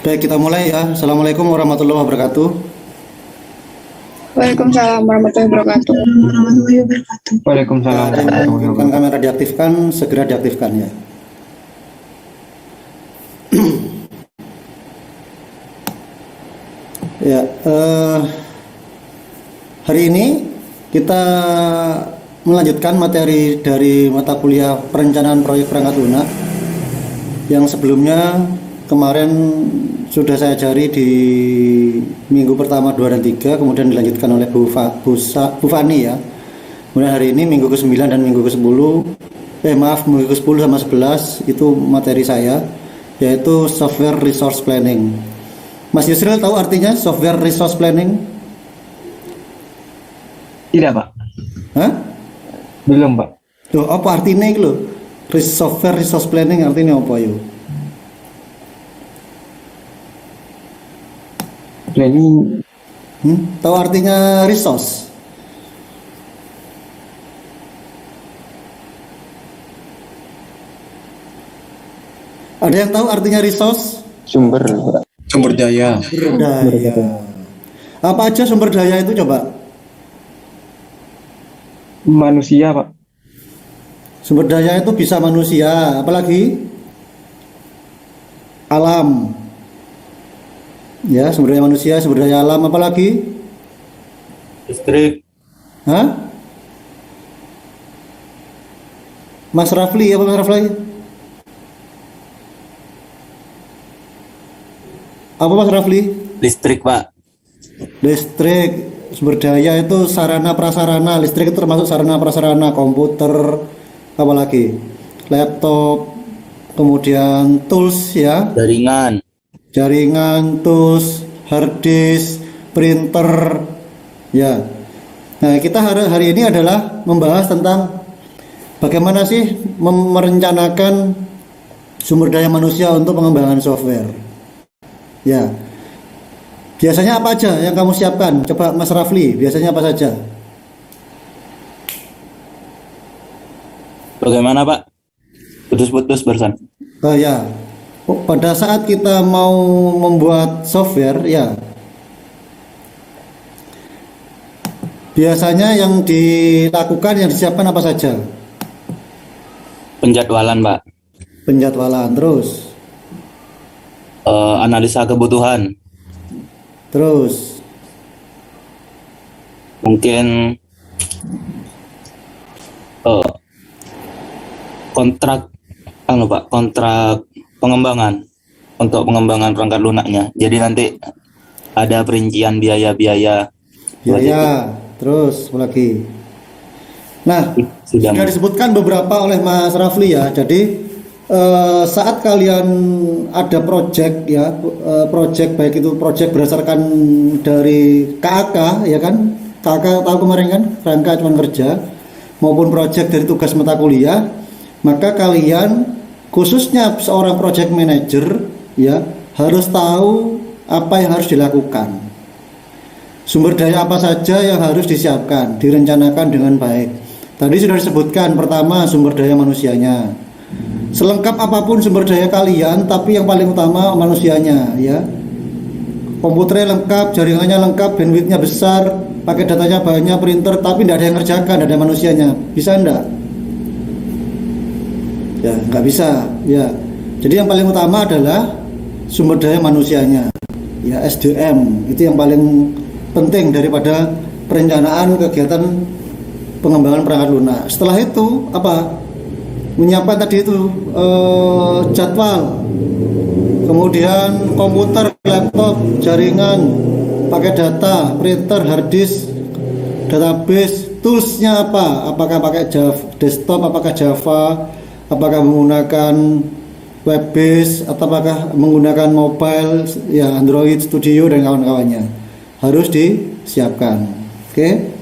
Baik, kita mulai ya. Assalamualaikum warahmatullahi wabarakatuh. Waalaikumsalam warahmatullahi wabarakatuh. Waalaikumsalam warahmatullahi Kan wabarakatuh. kamera diaktifkan, segera diaktifkan ya. Ya, hari ini kita melanjutkan materi dari mata kuliah perencanaan proyek perangkat lunak yang sebelumnya kemarin sudah saya ajari di minggu pertama 2 dan 3, kemudian dilanjutkan oleh Bu Fani ya. Kemudian hari ini minggu ke-9 dan minggu ke-10, minggu ke-10 sama 11 itu materi saya, yaitu software resource planning. Mas Yusril tahu artinya software resource planning? Tidak, Pak. Hah? Belum, Pak. Loh, apa artinya itu loh? Software resource planning artinya apa yuk? Planning Tahu artinya resource? Ada yang tahu artinya resource? sumber, Pak. Sumber daya. Sumber daya. Apa aja sumber daya itu coba? Manusia, Pak. Sumber daya itu bisa manusia, apalagi alam. Ya, sumber daya manusia, sumber daya alam, apalagi? Listrik. Hah? Mas Rafli, apa Mas Rafli? Apa Mas Rafli? Listrik, Pak. Listrik, sumber daya itu sarana prasarana. Listrik itu termasuk sarana prasarana, komputer, apalagi laptop, kemudian tools ya, jaringan, tools, hard disk, printer ya. Nah, kita hari ini adalah membahas tentang bagaimana sih merencanakan sumber daya manusia untuk pengembangan software. Ya. Biasanya apa aja yang kamu siapkan? Coba Mas Rafli, biasanya apa saja? Bagaimana, Pak? Putus-putus barusan. Ya. Pada saat kita mau membuat software ya, biasanya yang dilakukan, yang disiapkan apa saja? Penjadwalan, Pak. Penjadwalan, terus Analisa kebutuhan. terus Mungkin kontrak, Pak, kontrak pengembangan untuk pengembangan perangkat lunaknya. Jadi nanti ada perincian biaya-biaya. biaya, terus apa lagi? Nah, Sudah. sudah disebutkan beberapa oleh Mas Rafli ya. Jadi saat kalian ada project ya, project baik itu project berdasarkan dari KAK ya kan, KAK tahu kemarin kan, rangka acuan kerja, maupun project dari tugas mata kuliah, maka kalian khususnya seorang project manager ya harus tahu apa yang harus dilakukan, sumber daya apa saja yang harus disiapkan, direncanakan dengan baik. Tadi sudah disebutkan, pertama sumber daya manusianya. Selengkap apapun sumber daya kalian, tapi yang paling utama manusianya ya. Komputernya lengkap, jaringannya lengkap, bandwidthnya besar, pakai datanya banyak, printer, tapi tidak ada yang ngerjakan, tidak ada manusianya. Bisa enggak? Ya, nggak bisa. Ya. Jadi yang paling utama adalah sumber daya manusianya. Ya, SDM itu yang paling penting daripada perencanaan kegiatan pengembangan perangkat lunak. Setelah itu apa? Menyiapkan tadi itu jadwal, kemudian komputer, laptop, jaringan, pakai data, printer, hard disk, database, toolsnya apa? Apakah pakai Java, desktop, apakah Java, apakah menggunakan web base, atau apakah menggunakan mobile, ya Android Studio dan kawan-kawannya harus disiapkan. Oke?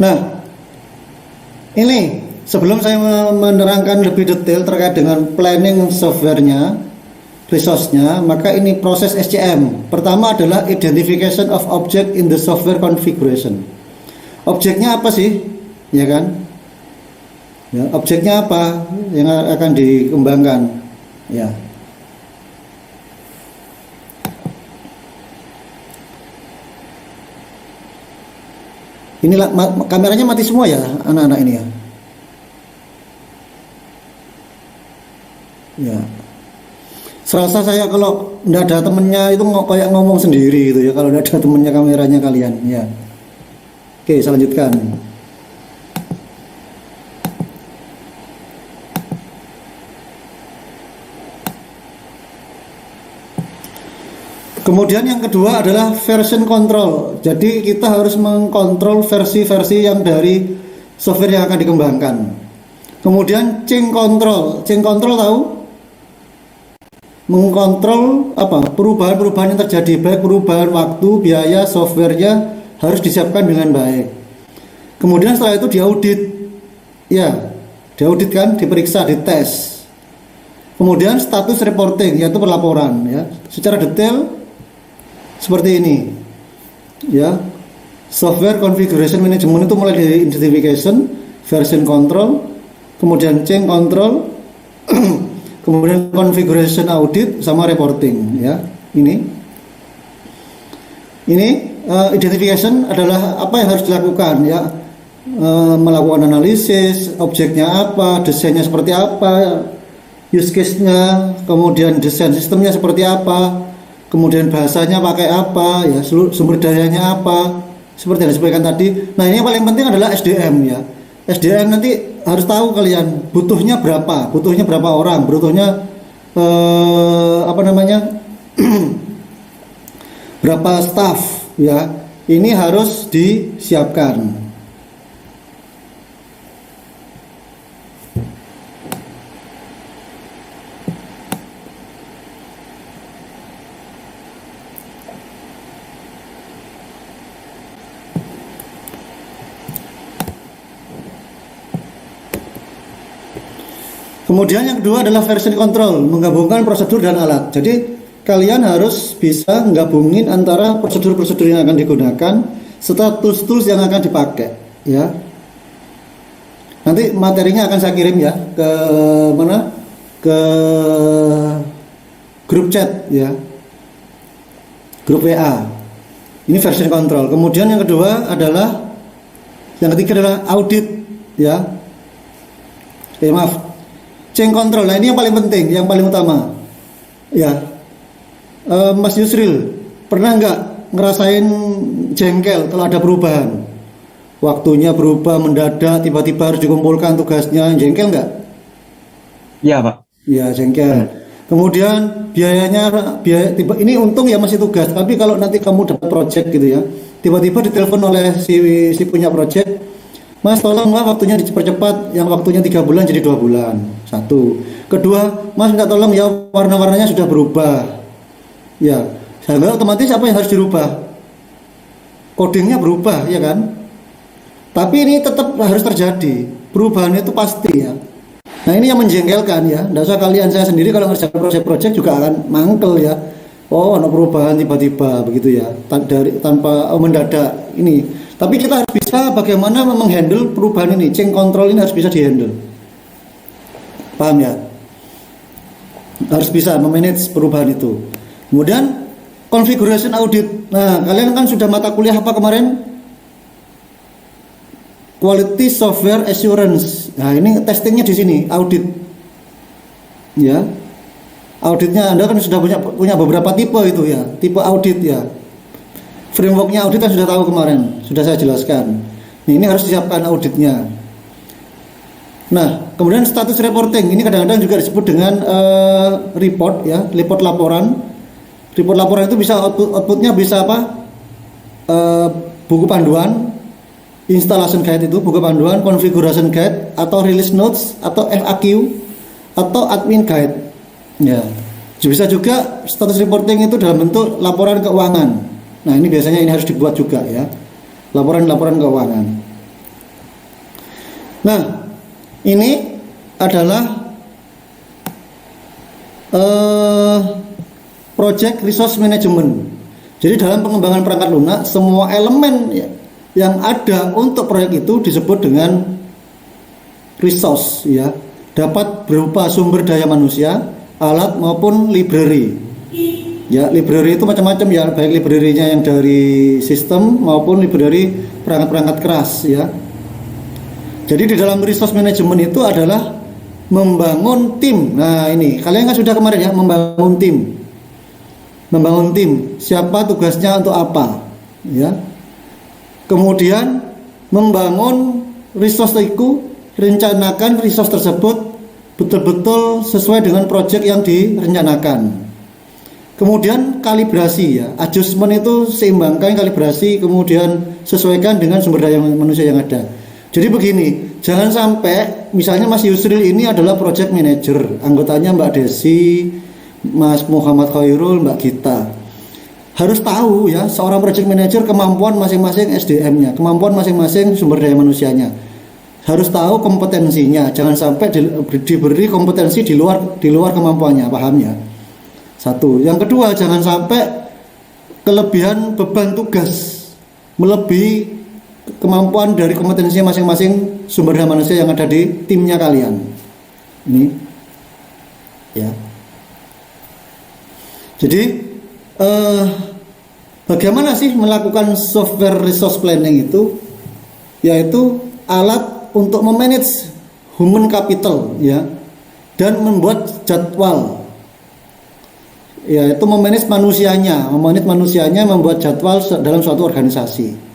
Nah, ini sebelum saya menerangkan lebih detail terkait dengan planning softwarenya, resource-nya, maka ini proses SCM. Pertama adalah identification of object in the software configuration. Objeknya apa sih? Ya kan? Ya, objeknya apa yang akan dikembangkan? Ya. Inilah kameranya mati semua ya anak-anak ini ya. Ya. Serasa saya kalau nggak ada temennya itu kayak ngomong sendiri gitu ya, kalau nggak ada temennya kameranya kalian ya. Oke, saya lanjutkan. Kemudian yang kedua adalah version control. Jadi kita harus mengkontrol versi-versi yang dari software yang akan dikembangkan. Kemudian change control. Change control tahu? Mengkontrol apa? Perubahan-perubahan yang terjadi, baik perubahan waktu, biaya, softwarenya harus disiapkan dengan baik. Kemudian setelah itu diaudit. Ya, diaudit kan, diperiksa, dites. Kemudian status reporting, yaitu pelaporan ya. Secara detail seperti ini ya. Software configuration management itu mulai dari identification, version control, kemudian change control, kemudian configuration audit sama reporting ya. Ini identification adalah apa yang harus dilakukan ya. Melakukan analisis, objeknya apa, desainnya seperti apa, use case-nya, kemudian desain sistemnya seperti apa, kemudian bahasanya pakai apa ya, sumber dayanya apa, seperti yang disampaikan tadi. Nah, ini yang paling penting adalah SDM ya. SDM nanti harus tahu kalian butuhnya berapa orang, butuhnya berapa staff ya. Ini harus disiapkan. Kemudian yang kedua adalah version control, menggabungkan prosedur dan alat. Jadi kalian harus bisa menggabungin antara prosedur-prosedur yang akan digunakan serta tools-tools yang akan dipakai ya. Nanti materinya akan saya kirim ya ke mana? Ke grup chat ya. Grup WA. Ini version control. Kemudian yang kedua adalah, yang ketiga adalah audit ya. Maaf. Change control. Nah, ini yang paling penting, yang paling utama. Ya. Mas Yusril, pernah nggak ngerasain jengkel kalau ada perubahan? Waktunya berubah mendadak, tiba-tiba harus dikumpulkan tugasnya, jengkel nggak? Iya, Pak. Ya, jengkel. Kemudian biaya ini untung ya masih tugas, tapi kalau nanti kamu dapat project gitu ya, tiba-tiba ditelepon oleh si punya project, Mas tolonglah waktunya dipercepat, yang waktunya 3 bulan jadi 2 bulan. Satu. Kedua, Mas minta tolong ya warna-warnanya sudah berubah. Ya, sehingga otomatis apa yang harus dirubah? Codingnya berubah, ya kan? Tapi ini tetap harus terjadi. Perubahan itu pasti ya. Nah, ini yang menjengkelkan ya. Nggak usah kalian, saya sendiri kalau ngerjain proyek-proyek juga akan mangkel ya. Oh, ada perubahan tiba-tiba begitu ya. Tanpa mendadak ini. Tapi kita harus bisa bagaimana menghandle perubahan ini. Change control ini harus bisa dihandle. Paham ya? Harus bisa memanage perubahan itu. Kemudian configuration audit. Nah, kalian kan sudah mata kuliah apa kemarin? Quality Software Assurance. Nah, ini testingnya di sini, audit. Ya. Auditnya Anda kan sudah punya beberapa tipe itu ya, tipe audit ya. Frameworknya audit kan sudah tahu kemarin, sudah saya jelaskan. Nah, ini harus disiapkan auditnya. Nah, kemudian status reporting ini kadang-kadang juga disebut dengan report ya, report laporan. Report laporan itu bisa outputnya bisa apa? Buku panduan, installation guide itu buku panduan, configuration guide atau release notes atau FAQ atau admin guide. Ya, bisa juga status reporting itu dalam bentuk laporan keuangan. Nah, ini biasanya ini harus dibuat juga ya, laporan-laporan keuangan. Nah, ini adalah project resource management. Jadi dalam pengembangan perangkat lunak, semua elemen ya, yang ada untuk proyek itu disebut dengan resource ya, dapat berupa sumber daya manusia, alat maupun library. Ya, library itu macam-macam ya, baik library-nya yang dari sistem maupun library perangkat-perangkat keras ya. Jadi di dalam resource management itu adalah membangun tim. Nah, ini kalian kan sudah kemarin ya, membangun tim. Membangun tim, siapa tugasnya untuk apa ya. Kemudian membangun resource itu, rencanakan resource tersebut betul-betul sesuai dengan proyek yang direncanakan. Kemudian kalibrasi ya, adjustment itu seimbangkan, kalibrasi, kemudian sesuaikan dengan sumber daya manusia yang ada. Jadi begini, jangan sampai misalnya Mas Yusril ini adalah project manager, anggotanya Mbak Desi, Mas Muhammad Khairul, Mbak Gita. Harus tahu ya, seorang project manager kemampuan masing-masing SDM-nya, kemampuan masing-masing sumber daya manusianya. Harus tahu kompetensinya, jangan sampai diberi kompetensi di luar kemampuannya, paham ya? Satu. Yang kedua, jangan sampai kelebihan beban tugas melebihi kemampuan dari kompetensinya masing-masing sumber daya manusia yang ada di timnya kalian. Ini ya. Jadi bagaimana sih melakukan software resource planning itu? Yaitu alat untuk memanage human capital ya, dan membuat jadwal. Yaitu memanage manusianya, membuat jadwal dalam suatu organisasi.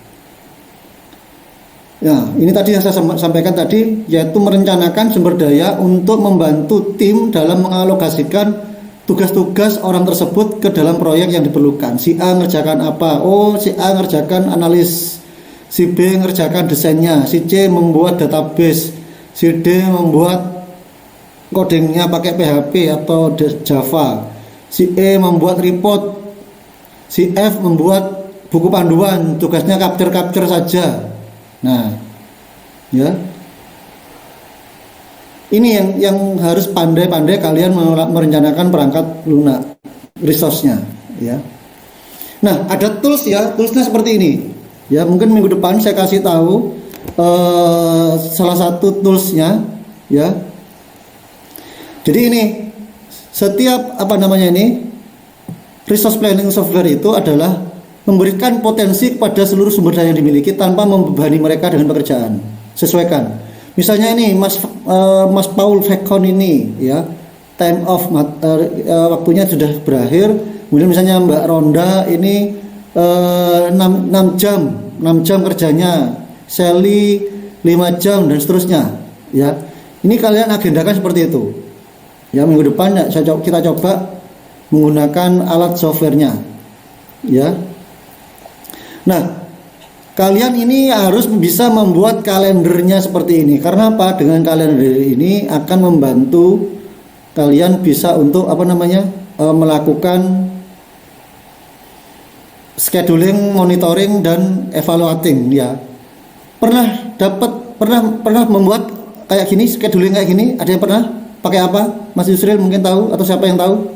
Ya, ini tadi yang saya sampaikan tadi, yaitu merencanakan sumber daya untuk membantu tim dalam mengalokasikan tugas-tugas orang tersebut ke dalam proyek yang diperlukan. Si A ngerjakan apa? Oh, si A ngerjakan analis, si B ngerjakan desainnya, si C membuat database, si D membuat codingnya pakai PHP atau Java, si E membuat report, si F membuat buku panduan, tugasnya capture saja. Nah, ya, ini yang harus pandai-pandai kalian merencanakan perangkat lunak resource-nya, ya. Nah, ada tools ya, toolsnya seperti ini. Ya, mungkin minggu depan saya kasih tahu salah satu toolsnya, ya. Jadi ini setiap resource planning software itu adalah memberikan potensi kepada seluruh sumber daya yang dimiliki tanpa membebani mereka dengan pekerjaan. Sesuaikan. Misalnya ini Mas Paul Vekon ini ya, time off waktunya sudah berakhir. Kemudian misalnya Mbak Ronda ini 6 jam kerjanya, Sally 5 jam dan seterusnya ya. Ini kalian agendakan seperti itu. Ya, minggu depan kita coba menggunakan alat softwarenya. Ya. Nah, kalian ini harus bisa membuat kalendernya seperti ini. Karena apa? Dengan kalender ini akan membantu kalian bisa untuk melakukan scheduling, monitoring dan evaluating ya. Pernah membuat kayak gini, scheduling kayak gini? Ada yang pernah? Pakai apa? Mas Yusril mungkin tahu atau siapa yang tahu?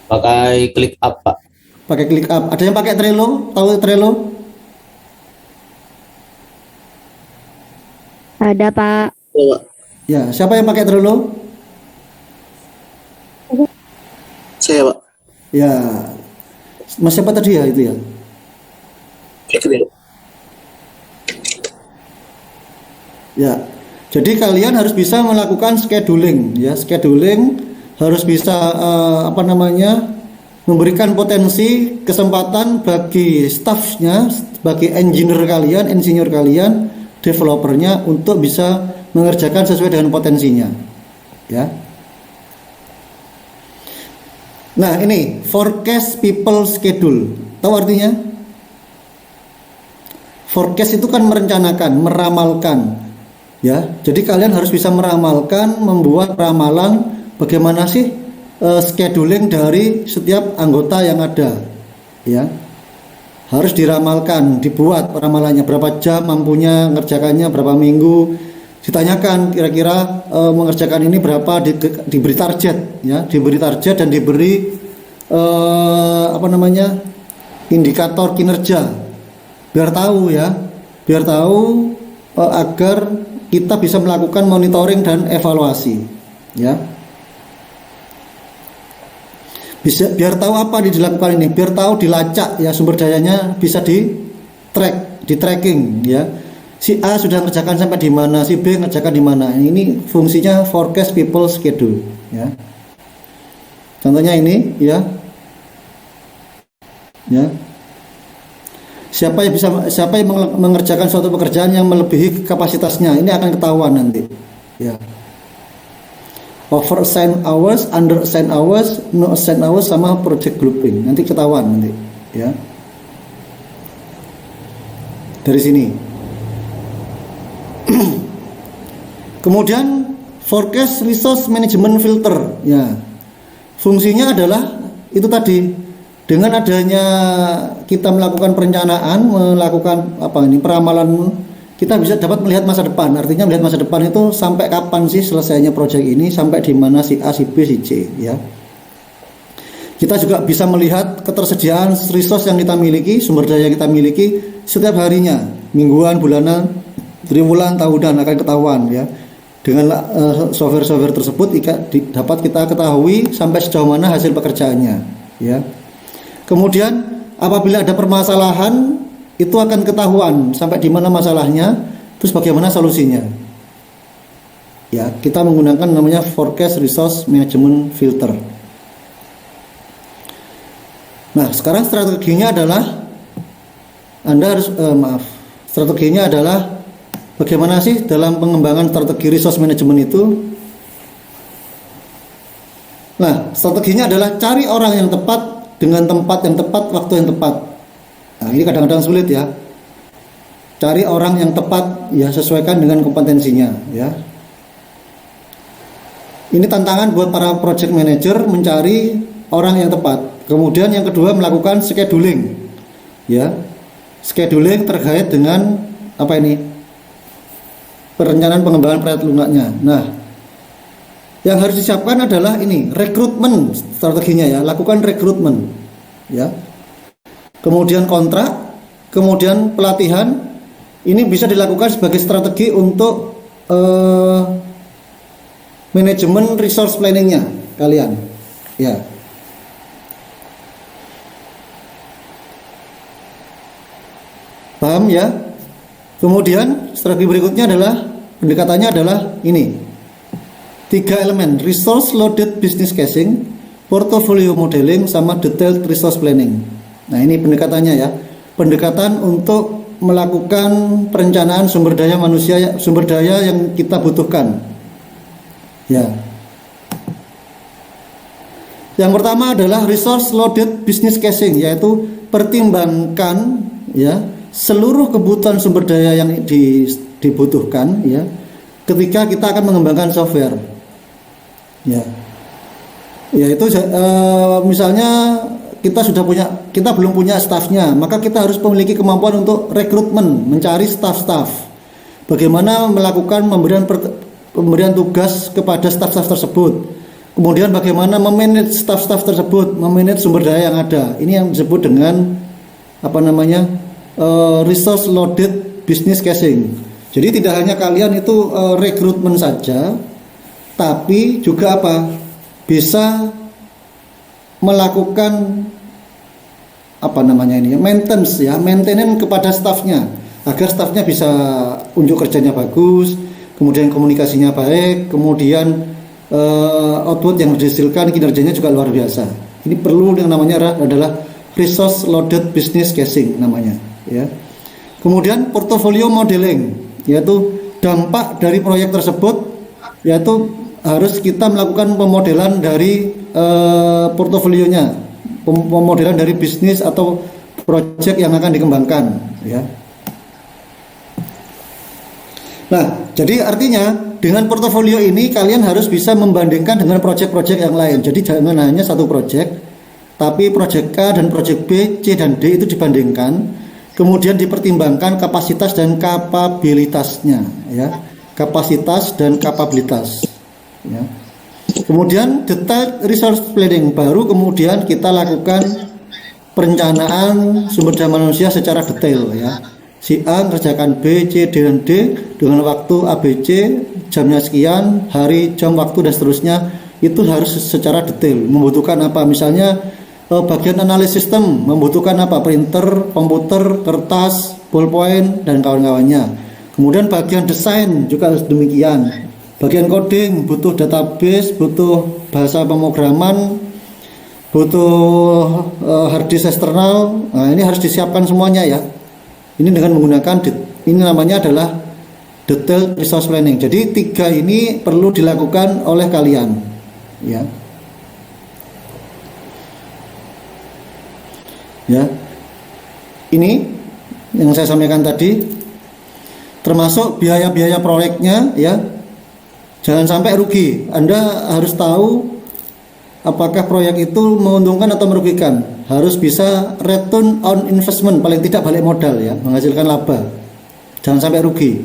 Pakai ClickUp, Pak. Pakai ClickUp. Ada yang pakai Trello? Tahu Trello? Ada, Pak. Ya, siapa yang pakai Trello? Saya, Pak. Ya, Mas siapa tadi ya itu ya? Ya, jadi kalian harus bisa melakukan scheduling, ya, scheduling harus bisa memberikan potensi kesempatan bagi staffnya, bagi insinyur kalian, developernya untuk bisa mengerjakan sesuai dengan potensinya, ya. Nah, ini forecast people schedule. Tahu artinya? Forecast itu kan merencanakan, meramalkan. Ya, jadi kalian harus bisa meramalkan, membuat ramalan bagaimana sih scheduling dari setiap anggota yang ada. Ya. Harus diramalkan, dibuat ramalannya berapa jam mampunya ngerjakannya, berapa minggu. Ditanyakan kira-kira mengerjakan ini berapa, diberi target ya, diberi target dan diberi indikator kinerja biar tahu ya biar tahu agar kita bisa melakukan monitoring dan evaluasi, ya. Biar tahu apa yang dilakukan ini, biar tahu dilacak ya sumber dayanya, bisa di tracking ya. Si A sudah mengerjakan sampai di mana, si B mengerjakan di mana. Ini fungsinya forecast people schedule ya. Contohnya ini ya. Ya. Siapa yang mengerjakan suatu pekerjaan yang melebihi kapasitasnya, ini akan ketahuan nanti. Ya. Over assigned hours, under assigned hours, no assigned hours sama project grouping. Nanti ketahuan nanti, ya. Dari sini. Kemudian forecast resource management filter, ya. Fungsinya adalah itu tadi, dengan adanya kita melakukan perencanaan, melakukan peramalan, kita bisa dapat melihat masa depan. Artinya melihat masa depan itu sampai kapan sih selesainya proyek ini, sampai di mana si A, si B, si C, ya. Kita juga bisa melihat ketersediaan resource yang kita miliki, sumber daya yang kita miliki setiap harinya, mingguan, bulanan, triwulan, tahunan akan ketahuan ya. Dengan software-software tersebut dapat kita ketahui sampai sejauh mana hasil pekerjaannya, ya. Kemudian apabila ada permasalahan, itu akan ketahuan sampai di mana masalahnya, terus bagaimana solusinya. Ya, kita menggunakan namanya forecast resource management filter. Nah, sekarang strateginya adalah strateginya adalah bagaimana sih dalam pengembangan strategi resource management itu? Nah, strateginya adalah cari orang yang tepat dengan tempat yang tepat, waktu yang tepat. Nah, ini kadang-kadang sulit ya. Cari orang yang tepat, ya sesuaikan dengan kompetensinya, ya. Ini tantangan buat para project manager mencari orang yang tepat. Kemudian yang kedua melakukan scheduling, ya. Scheduling terkait dengan perencanaan pengembangan proyek lunaknya. Nah, yang harus disiapkan adalah ini rekrutmen strateginya ya, lakukan rekrutmen ya. Kemudian kontrak, kemudian pelatihan. Ini bisa dilakukan sebagai strategi untuk manajemen resource planningnya kalian ya. Paham ya? Kemudian strategi berikutnya adalah pendekatannya adalah ini. 3 elemen, resource loaded business casing, portfolio modeling, sama detailed resource planning. Nah, ini pendekatannya ya. Pendekatan untuk melakukan perencanaan sumber daya manusia, sumber daya yang kita butuhkan. Ya. Yang pertama adalah resource loaded business casing, yaitu pertimbangkan ya seluruh kebutuhan sumber daya yang dibutuhkan ya ketika kita akan mengembangkan software. Ya, yaitu misalnya kita belum punya staffnya, maka kita harus memiliki kemampuan untuk rekrutmen, mencari staff. Bagaimana melakukan pemberian tugas kepada staff tersebut. Kemudian bagaimana memanage staff tersebut, memanage sumber daya yang ada. Ini yang disebut dengan resource loaded business casing. Jadi tidak hanya kalian itu rekrutmen saja, tapi juga bisa melakukan maintenance kepada staffnya, agar staffnya bisa unjuk kerjanya bagus, kemudian komunikasinya baik, kemudian output yang dihasilkan kinerjanya juga luar biasa. Ini perlu yang namanya adalah resource loaded business casing namanya ya. Kemudian portfolio modeling, yaitu dampak dari proyek tersebut, yaitu harus kita melakukan pemodelan dari portofolionya, pemodelan dari bisnis atau proyek yang akan dikembangkan ya. Nah, jadi artinya dengan portofolio ini kalian harus bisa membandingkan dengan proyek-proyek yang lain. Jadi jangan hanya satu proyek, tapi proyek A dan proyek B, C dan D itu dibandingkan, kemudian dipertimbangkan kapasitas dan kapabilitasnya ya. Kapasitas dan kapabilitas ya. Kemudian detailed resource planning, baru kemudian kita lakukan perencanaan sumber daya manusia secara detail ya. si A mengerjakan B, C, D, dan D dengan waktu ABC, jamnya sekian, hari, jam, waktu, dan seterusnya. Itu harus secara detail. Membutuhkan apa? Misalnya bagian analisis sistem membutuhkan apa? Printer, komputer, kertas, ballpoint, dan kawan-kawannya. Kemudian bagian desain juga harus demikian. Bagian coding butuh database, butuh bahasa pemrograman, butuh hard disk eksternal. Nah, ini harus disiapkan semuanya ya. Ini dengan menggunakan ini namanya adalah detailed resource planning. Jadi 3 ini perlu dilakukan oleh kalian ya. Ya. Ini yang saya sampaikan tadi termasuk biaya-biaya proyeknya ya. Jangan sampai rugi. Anda harus tahu apakah proyek itu menguntungkan atau merugikan. Harus bisa return on investment, paling tidak balik modal ya, menghasilkan laba. Jangan sampai rugi.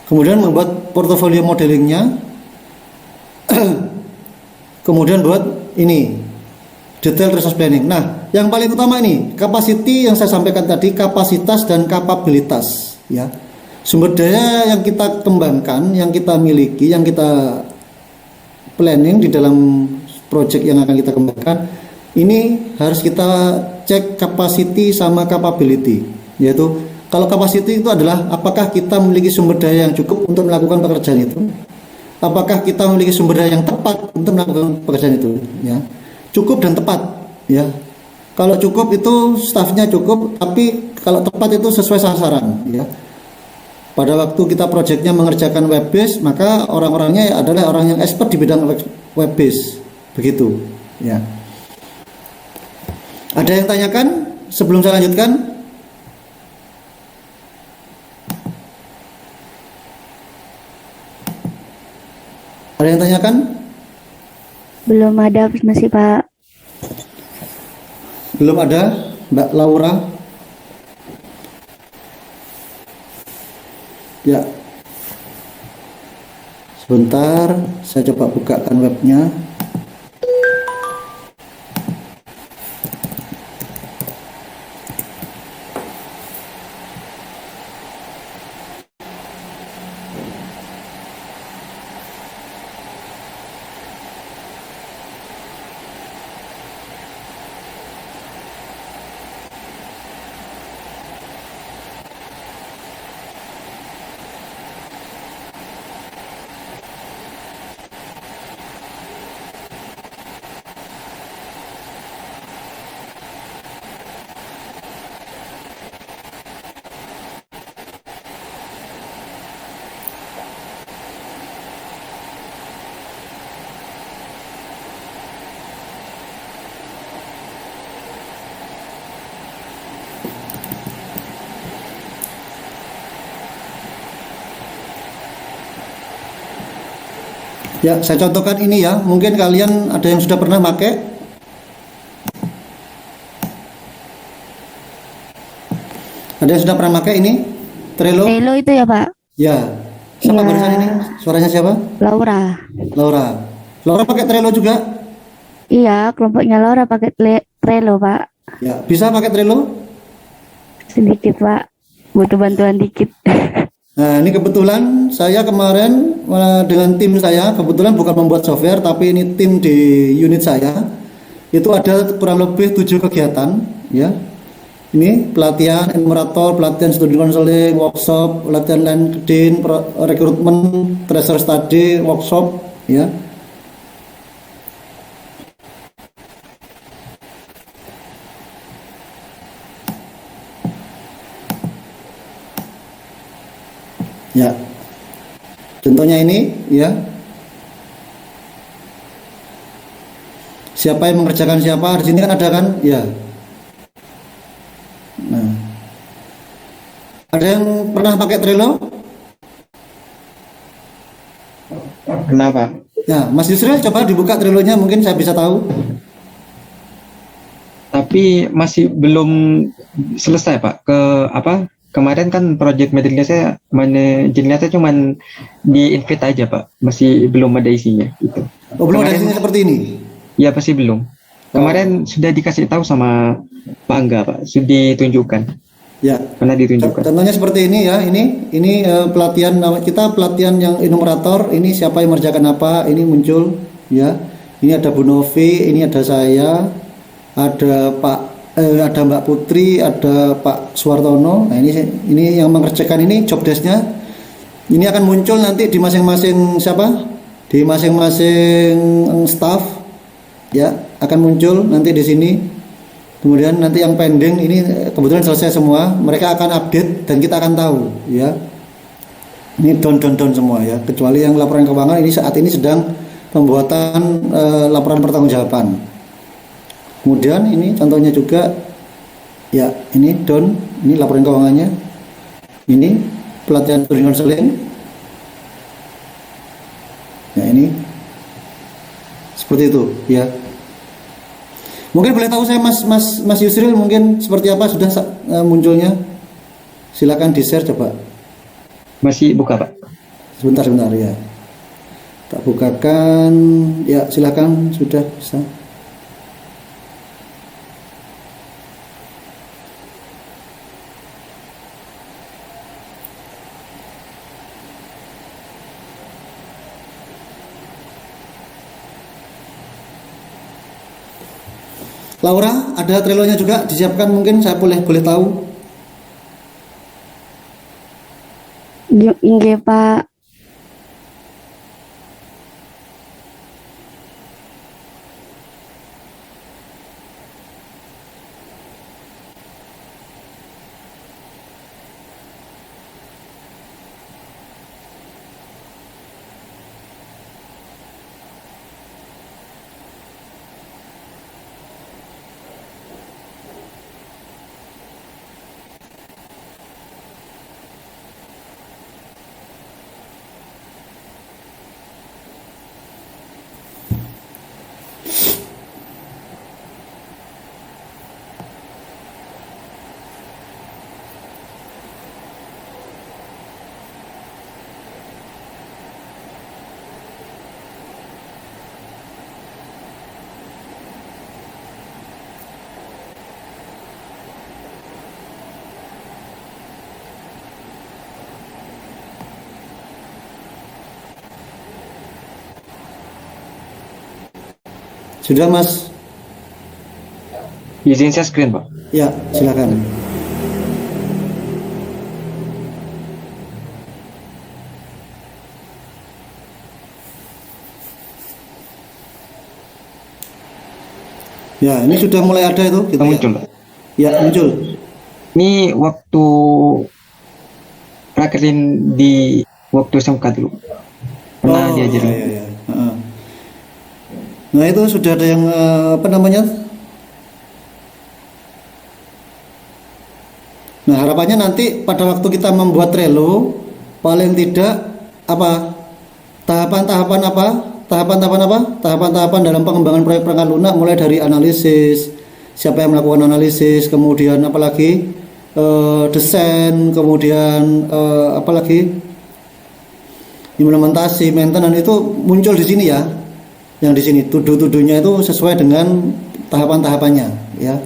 Kemudian membuat portofolio modelingnya. Kemudian buat ini detail resource planning. Nah, yang paling utama ini capacity yang saya sampaikan tadi, kapasitas dan kapabilitas ya. Sumber daya yang kita kembangkan, yang kita miliki, yang kita planning di dalam project yang akan kita kembangkan, ini harus kita cek capacity sama capability. Yaitu kalau capacity itu adalah apakah kita memiliki sumber daya yang cukup untuk melakukan pekerjaan itu, apakah kita memiliki sumber daya yang tepat untuk melakukan pekerjaan itu ya. Cukup dan tepat ya. Kalau cukup itu stafnya cukup, tapi kalau tepat itu sesuai sasaran ya. Pada waktu kita proyeknya mengerjakan web base, maka orang-orangnya adalah orang yang expert di bidang web base. Begitu ya. Ada yang tanyakan sebelum saya lanjutkan? Ada yang tanyakan? Belum ada masih Pak. Belum ada, Mbak Laura? Ya. Sebentar, saya coba bukakan webnya. Ya, saya contohkan ini ya. Mungkin kalian ada yang sudah pernah pakai. Ada yang sudah pernah pakai ini? Trello? Trello itu ya Pak? Ya. Siapa Ya. barusan ini? Suaranya siapa? Laura. Laura. Laura pakai Trello juga? Iya, kelompoknya Laura pakai Trello Pak. Ya, bisa pakai Trello? Sedikit Pak. Butuh bantuan dikit. Nah, ini kebetulan saya kemarin dengan tim saya, kebetulan bukan membuat software, tapi ini tim di unit saya. Itu ada kurang lebih 7 kegiatan, ya. Ini pelatihan enumerator, pelatihan studi konseling, workshop, pelatihan LinkedIn, rekrutmen, tracer study, workshop, ya. Ya, contohnya ini ya. Siapa yang mengerjakan siapa? Di sini kan ada kan? Ya. Nah, ada yang pernah pakai Trello? Kenapa? Ya, Mas Yusril coba dibuka Trello-nya, mungkin saya bisa tahu. Tapi masih belum selesai Pak. Kemarin kan project manajernya saya cuman di invite aja Pak, masih belum ada isinya gitu. Oh, belum ada Kemarin- isinya seperti ini. Ya pasti belum. Kemarin sudah dikasih tahu sama Pak Angga Pak, sudah ditunjukkan. Ya. pernah ditunjukkan. Contohnya seperti ini ya. Ini pelatihan kita pelatihan yang enumerator. Ini siapa yang mengerjakan apa? Ini muncul ya. Ini ada Bu Novi, ini ada saya, ada ada Mbak Putri, ada Pak Suwartono. Nah, ini yang mengerjakan ini job desk-nya. Ini akan muncul nanti di masing-masing siapa? Di masing-masing staff ya, akan muncul nanti di sini. Kemudian nanti yang pending ini kebetulan selesai semua, mereka akan update dan kita akan tahu ya. Ini down semua ya, kecuali yang laporan keuangan ini saat ini sedang pembuatan laporan pertanggungjawaban. Kemudian ini contohnya juga ya, ini down, ini laporan keuangannya. Ini pelatihan studi konseling. Ya ini seperti itu ya. Mungkin boleh tahu saya Mas Yusril mungkin seperti apa sudah munculnya? Silakan di-share coba. Masih buka, Pak. Sebentar ya. Tak bukakan. Ya, silakan sudah bisa. Laura, ada Trello-nya juga disiapkan mungkin saya boleh tahu. Nggih, Pak. Sudah Mas? Izin share screen, Pak. Ya, silakan. Ya, ini sudah mulai ada itu gitu ya. Muncul, Pak. Ya, muncul. Ini waktu prakerin di waktu SMK dulu. Pernah diajarin. Iya. Heeh. Nah, itu sudah ada yang apa namanya? Nah, harapannya nanti pada waktu kita membuat Trello paling tidak apa? Tahapan-tahapan apa? Tahapan-tahapan dalam pengembangan proyek perangkat lunak mulai dari analisis, siapa yang melakukan analisis, kemudian apalagi desain, kemudian apalagi implementasi, maintenance itu muncul di sini ya. Yang di sini tuduh-tuduhnya itu sesuai dengan tahapan-tahapannya ya.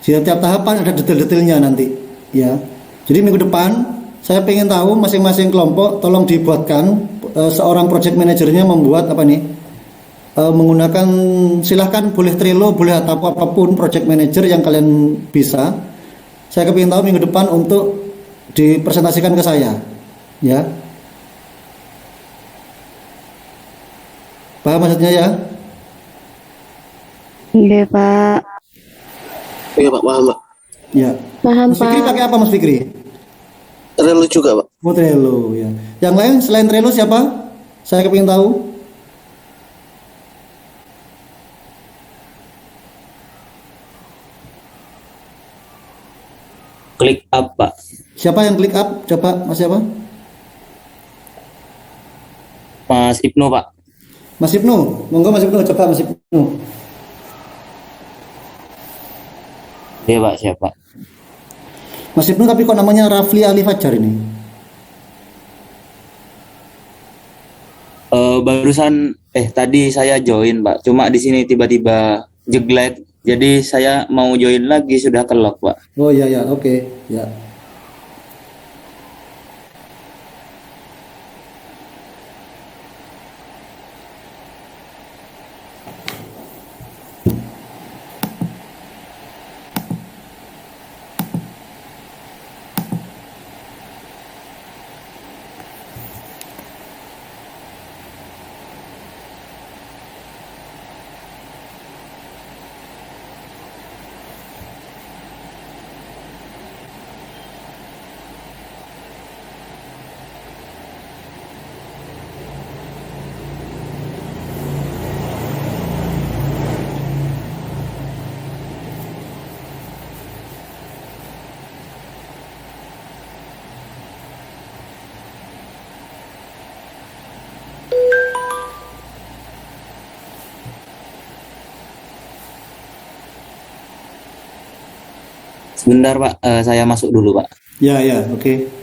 Di setiap tahapan ada detail-detailnya nanti ya. Jadi minggu depan saya pengen tahu masing-masing kelompok tolong dibuatkan seorang project manajernya membuat apa nih, menggunakan silahkan boleh Trello, boleh atau apapun project manager yang kalian bisa. Saya kepingin tahu minggu depan untuk dipresentasikan ke saya ya. Paham maksudnya ya? Nggih, Pak. Iya Pak, paham Pak. Ya. Paham, Mas Fikri Pak. pakai apa Mas Fikri? Trello juga Pak. Oh, Trello ya. Yang lain selain Trello siapa? Saya kepingin tahu. Klik up, Pak. Siapa yang klik up? Coba Mas siapa? Mas Ibnu, Pak. Mas Ibnu. Monggo Mas Ibnu, coba Mas Ibnu. Iya, Pak, siapa? Mas Ibnu tapi kok namanya Rafli Ali Fajar ini? Barusan tadi saya join, Pak. Cuma di sini tiba-tiba jeglek Jadi saya mau join lagi sudah kelok, Pak. Oh iya ya, oke. Ya. Sebentar, Pak. Saya masuk dulu, Pak. Ya ya, oke.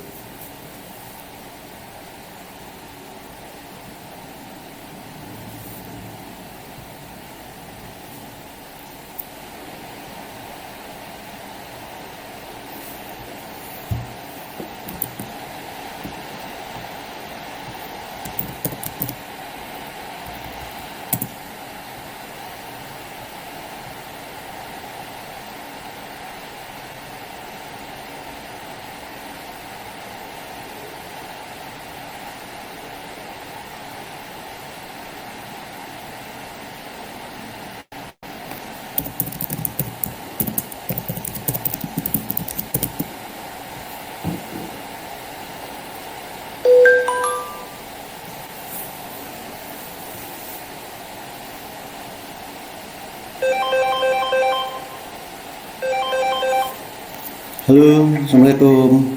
Halo, Assalamualaikum.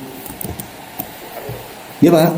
Ya Pak.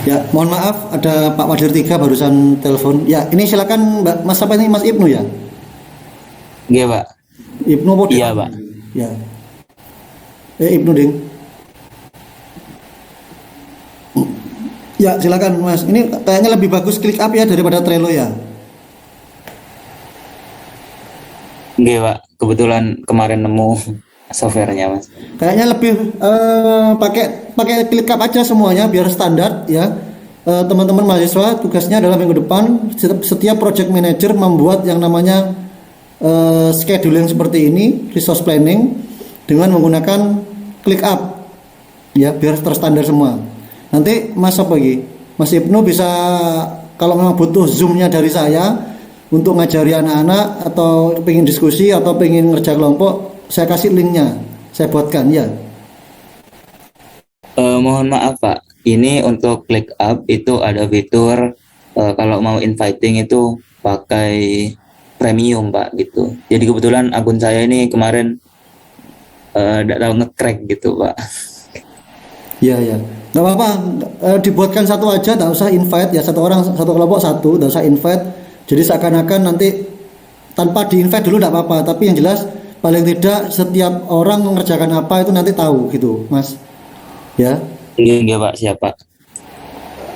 Ya, mohon maaf ada Pak Wadir 3 barusan telepon. Ya, ini silakan Mbak Mas apa ini Mas Ibnu ya? Iya, Pak. Ibnu apa? Iya, Pak. Ya. Ibnu Ding. Ya, silakan Mas. Ini kayaknya lebih bagus klik up ya daripada Trello ya. Iya, Pak. Kebetulan kemarin nemu softwarenya, Mas. Kayaknya lebih pakai ClickUp aja semuanya biar standar ya. Teman-teman mahasiswa tugasnya adalah minggu depan setiap project manager membuat yang namanya scheduling seperti ini, resource planning dengan menggunakan ClickUp ya biar terstandar semua. Nanti Mas apa lagi? Mas Ibnu bisa kalau memang butuh zoomnya dari saya untuk ngajari anak-anak atau pengen diskusi atau pengen ngerja kelompok, saya kasih linknya, saya buatkan ya. Mohon maaf, Pak. Ini untuk ClickUp itu ada fitur kalau mau inviting itu pakai premium, Pak, gitu. Jadi kebetulan akun saya ini kemarin tidak tahu nge-crack gitu, Pak. Ya ya, nggak apa-apa. Dibuatkan satu aja, nggak usah invite ya, satu orang satu kelompok satu, nggak usah invite. Jadi seakan-akan nanti tanpa di invite dulu nggak apa-apa, tapi yang jelas paling tidak setiap orang mengerjakan apa itu nanti tahu gitu, Mas. Ya. Iya, Pak, siap, Pak.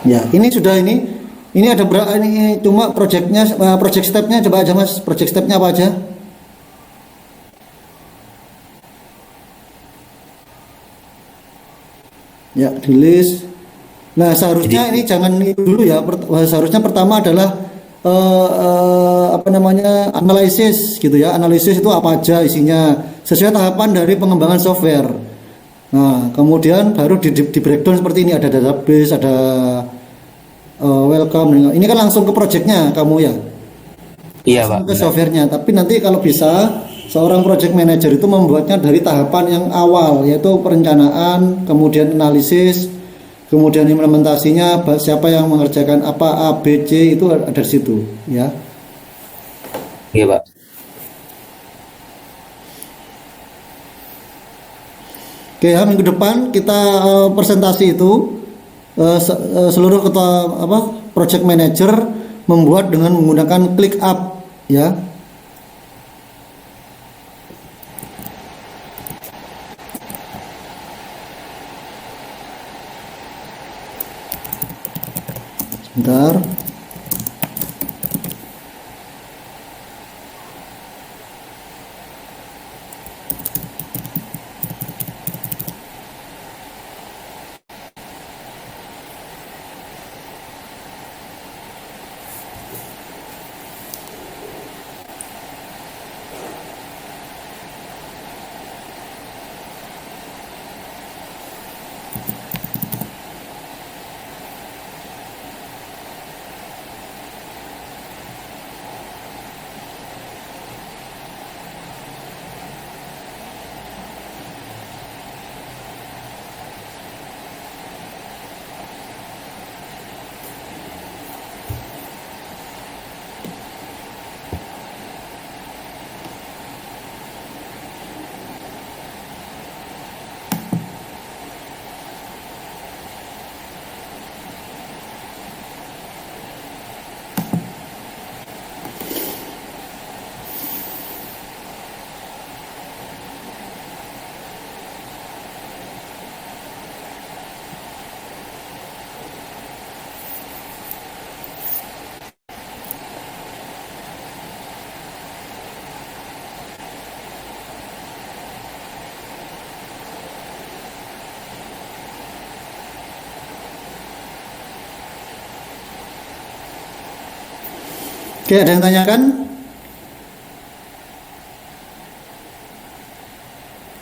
Ya, ini sudah ini ada berapa ini cuma project stepnya coba aja Mas, project stepnya apa aja? Ya, di list. Nah, seharusnya ini jangan itu dulu ya. Seharusnya pertama adalah apa namanya analisis gitu ya. Analisis itu apa aja isinya sesuai tahapan dari pengembangan software. Nah, kemudian baru di breakdown seperti ini, ada database, ada welcome. Ini kan langsung ke projectnya kamu ya. Iya, Langsung Pak. ke softwarenya. Tapi nanti kalau bisa seorang project manager itu membuatnya dari tahapan yang awal, yaitu perencanaan, kemudian analisis, kemudian implementasinya, siapa yang mengerjakan apa A, B, C itu ada di situ, ya. Iya, Pak. Oke ya, minggu depan kita presentasi itu seluruh ketua project manager membuat dengan menggunakan ClickUp, ya. Sebentar. Oke, ada yang tanyakan?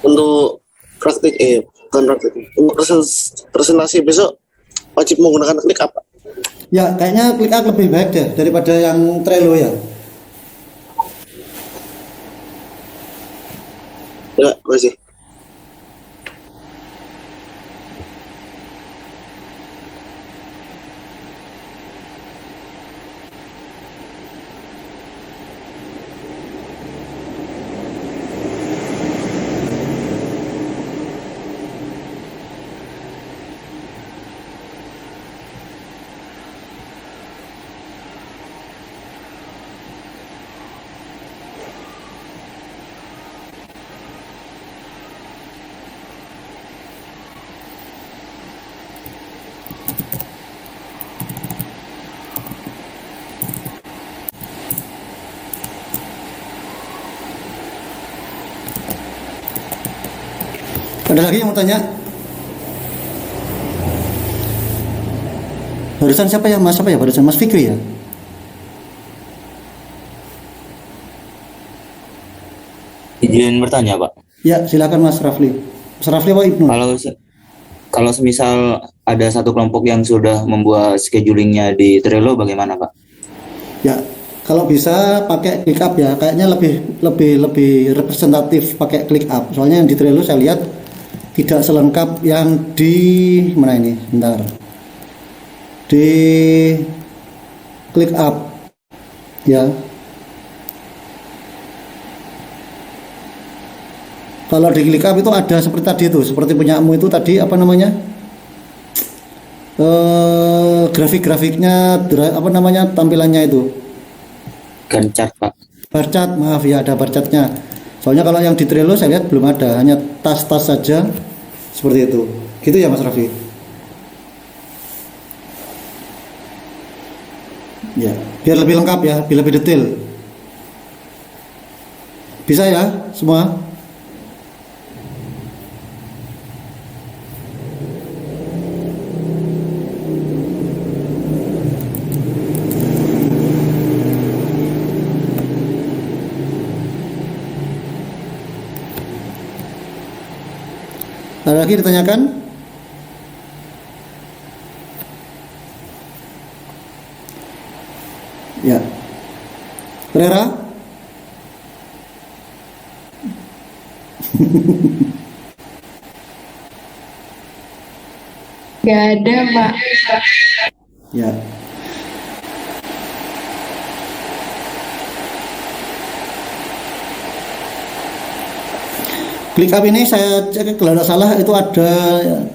Untuk praktik bukan praktik. Untuk presentasi besok wajib menggunakan klik apa? Ya, kayaknya ClickUp lebih baik deh daripada yang Trello ya. Ya, makasih. Ada lagi yang mau tanya? Barusan siapa ya Mas? Siapa ya barusan? Mas Fikri ya? Izin bertanya, Pak. Ya, silakan Mas Rafli. Mas Rafli apa Ibnu? Kalau semisal ada satu kelompok yang sudah membuat schedulingnya di Trello, bagaimana, Pak? Ya, kalau bisa pakai ClickUp ya. Kayaknya lebih representatif pakai ClickUp. Soalnya yang di Trello saya lihat tidak selengkap yang di mana ini? Bentar. Di ClickUp. Ya. Kalau di ClickUp itu ada seperti tadi itu, seperti punyamu itu tadi apa namanya? Grafik-grafiknya apa namanya tampilannya itu? Gantt chart, Pak. Bar chart, maaf ya ada bar chartnya. Soalnya kalau yang di Trello saya lihat belum ada, hanya tas-tas saja seperti itu. Gitu ya Mas Raffi? Ya, biar lebih lengkap ya, biar lebih detail. Bisa ya semua? Ada lagi ditanyakan? Ya. Rera? Gak ada, Pak. Ya. ClickUp ini saya cek kalau tidak salah itu ada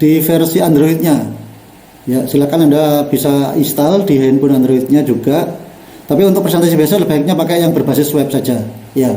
di versi Android-nya. Ya, silakan Anda bisa install di handphone Android-nya juga. Tapi untuk presentasi biasa lebih baiknya pakai yang berbasis web saja. Ya.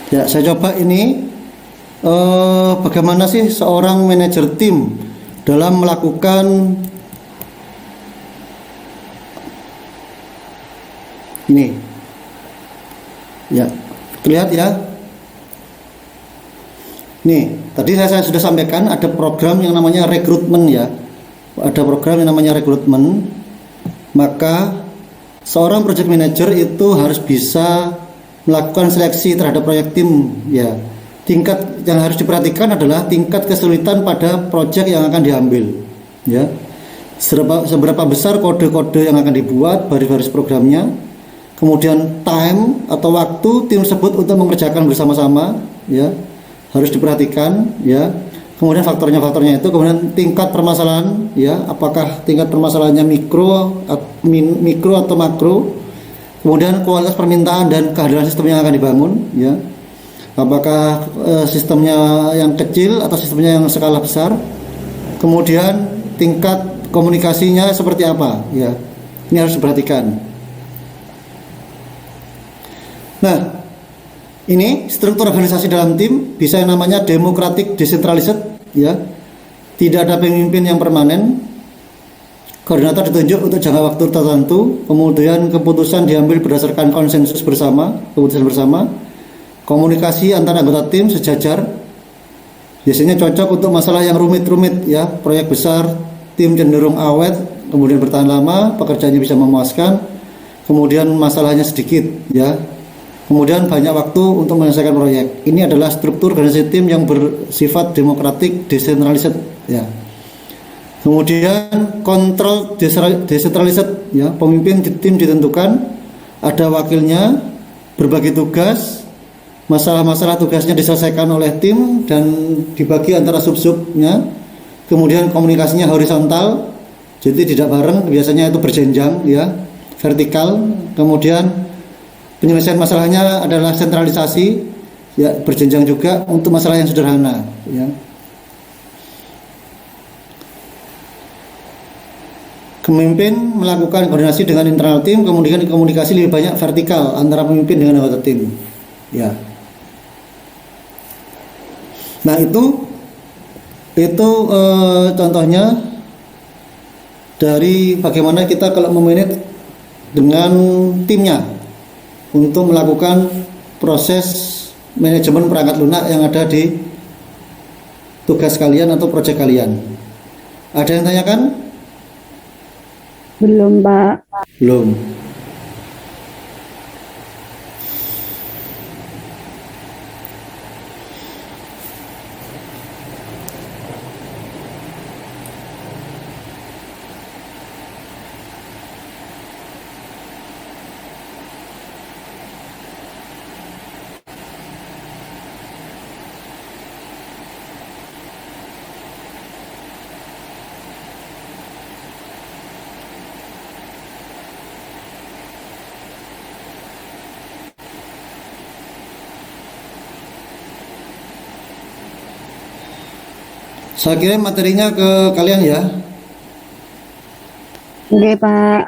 Ya, saya coba ini bagaimana sih seorang manajer tim dalam melakukan ini. Ya, terlihat ya. Nih, tadi saya sudah sampaikan ada program yang namanya rekrutmen ya. Ada program yang namanya rekrutmen. Maka seorang project manager itu harus bisa melakukan seleksi terhadap proyek tim ya. Tingkat yang harus diperhatikan adalah tingkat kesulitan pada proyek yang akan diambil ya. Seberapa besar kode-kode yang akan dibuat, baris-baris programnya, kemudian time atau waktu tim tersebut untuk mengerjakan bersama-sama ya, harus diperhatikan ya. Kemudian faktornya itu, kemudian tingkat permasalahan ya, apakah tingkat permasalahannya mikro atau makro. Kemudian kualitas permintaan dan kehadiran sistem yang akan dibangun ya. Apakah sistemnya yang kecil atau sistemnya yang skala besar. Kemudian tingkat komunikasinya seperti apa ya. Ini harus diperhatikan. Nah, ini struktur organisasi dalam tim bisa yang namanya democratic decentralized ya. Tidak ada pemimpin yang permanen. Koordinator ditunjuk untuk jangka waktu tertentu, kemudian keputusan diambil berdasarkan konsensus bersama, keputusan bersama. Komunikasi antara anggota tim sejajar. Biasanya cocok untuk masalah yang rumit-rumit ya, proyek besar, tim cenderung awet, kemudian bertahan lama, pekerjaannya bisa memuaskan. Kemudian masalahnya sedikit ya. Kemudian banyak waktu untuk menyelesaikan proyek. Ini adalah struktur organisasi tim yang bersifat demokratik, desentralised ya. Kemudian kontrol desentralised ya, pemimpin tim ditentukan, ada wakilnya, berbagi tugas, masalah-masalah tugasnya diselesaikan oleh tim dan dibagi antara sub-subnya. Kemudian komunikasinya horizontal, jadi tidak bareng, biasanya itu berjenjang ya, vertikal. Kemudian penyelesaian masalahnya adalah sentralisasi, ya berjenjang juga untuk masalah yang sederhana, ya. Pemimpin melakukan koordinasi dengan internal tim, kemudian komunikasi lebih banyak vertikal antara pemimpin dengan anggota tim, ya. Nah itu contohnya dari bagaimana kita kalau memanage dengan timnya untuk melakukan proses manajemen perangkat lunak yang ada di tugas kalian atau proyek kalian. Ada yang tanyakan? Belum, Pak. Belum. Saya kirim materinya ke kalian ya. Oke, Pak.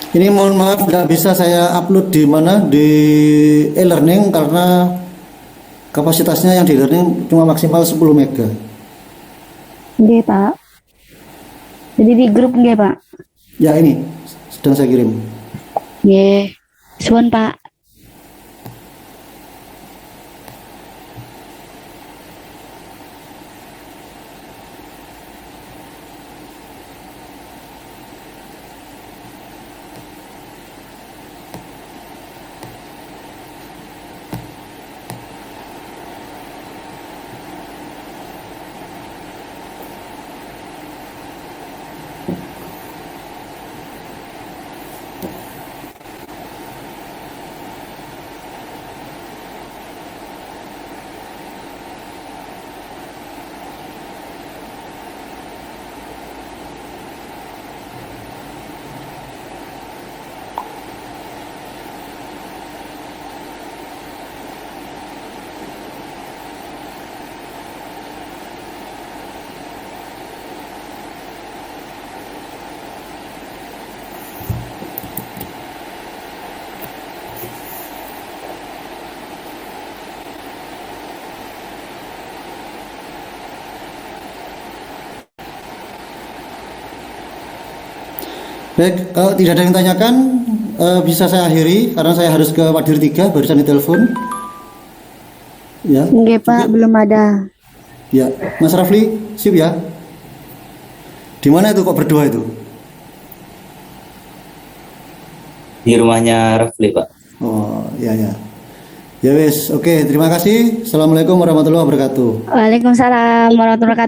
Ini mohon maaf tidak bisa saya upload di mana di e-learning karena kapasitasnya yang di e-learning cuma maksimal 10 mega. Oke, Pak. Jadi di grup nggih, Pak? Ya ini sedang saya kirim. Nggih. Suwun, Pak. Baik, kalau tidak ada yang tanyakan, bisa saya akhiri karena saya harus ke Wadir 3 barusan ditelepon. Ya. Nggih, Pak, belum ada. Ya, Mas Rafli, sip ya. Di mana itu kok berdua itu? Di rumahnya Rafli, Pak. Oh, ya ya. Ya wes, oke, terima kasih. Assalamualaikum warahmatullahi wabarakatuh. Waalaikumsalam warahmatullahi wabarakatuh.